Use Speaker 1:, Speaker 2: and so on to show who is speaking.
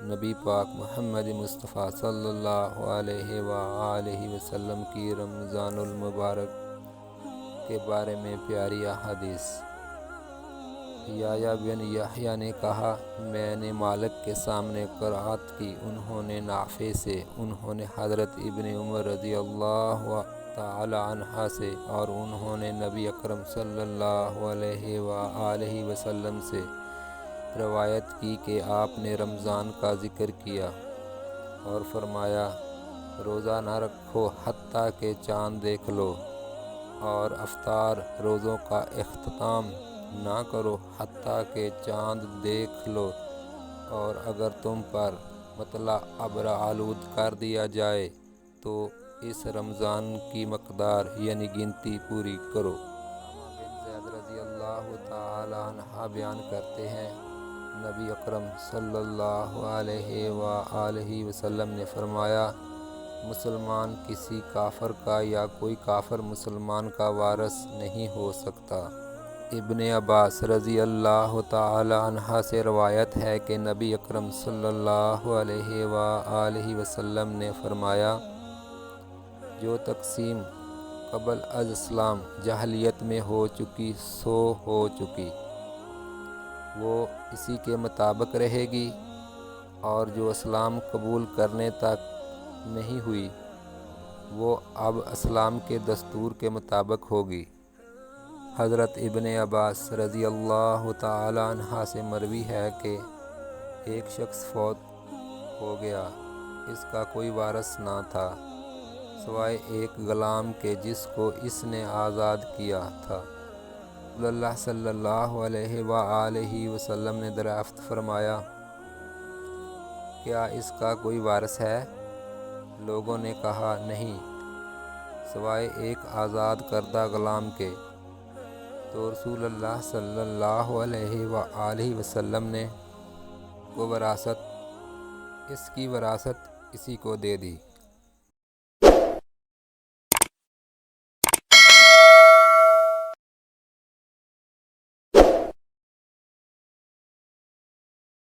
Speaker 1: نبی پاک محمد مصطفیٰ صلی اللہ علیہ وآلہ وسلم کی رمضان المبارک کے بارے میں پیاری احادیث۔ یحییٰ بن یحییٰ نے کہا، میں نے مالک کے سامنے قرأت کی، انہوں نے نافع سے، انہوں نے حضرت ابن عمر رضی اللہ تعالی عنہ سے، اور انہوں نے نبی اکرم صلی اللہ علیہ وآلہ وسلم سے روایت کی کہ آپ نے رمضان کا ذکر کیا اور فرمایا، روزہ نہ رکھو حتیٰ کہ چاند دیکھ لو، اور افطار روزوں کا اختتام نہ کرو حتیٰ کہ چاند دیکھ لو، اور اگر تم پر مطلع ابر آلود کر دیا جائے تو اس رمضان کی مقدار یعنی گنتی پوری کرو۔ بن زید رضی اللہ تعالی عنہ بیان کرتے ہیں، نبی اکرم صلی اللہ علیہ وآلہ وسلم نے فرمایا، مسلمان کسی کافر کا یا کوئی کافر مسلمان کا وارث نہیں ہو سکتا۔ ابن عباس رضی اللہ تعالی عنہ سے روایت ہے کہ نبی اکرم صلی اللہ علیہ وآلہ وسلم نے فرمایا، جو تقسیم قبل از اسلام جاہلیت میں ہو چکی سو ہو چکی، وہ اسی کے مطابق رہے گی، اور جو اسلام قبول کرنے تک نہیں ہوئی وہ اب اسلام کے دستور کے مطابق ہوگی۔ حضرت ابن عباس رضی اللہ تعالی عنہ سے مروی ہے کہ ایک شخص فوت ہو گیا، اس کا کوئی وارث نہ تھا سوائے ایک غلام کے جس کو اس نے آزاد کیا تھا۔ رسول اللہ صلی اللہ علیہ وآلہ وسلم نے دریافت فرمایا، کیا اس کا کوئی وارث ہے؟ لوگوں نے کہا، نہیں، سوائے ایک آزاد کردہ غلام کے۔ تو رسول اللہ صلی اللہ علیہ وآلہ وسلم نے کو وراثت، اس کی وراثت اسی کو دے دی۔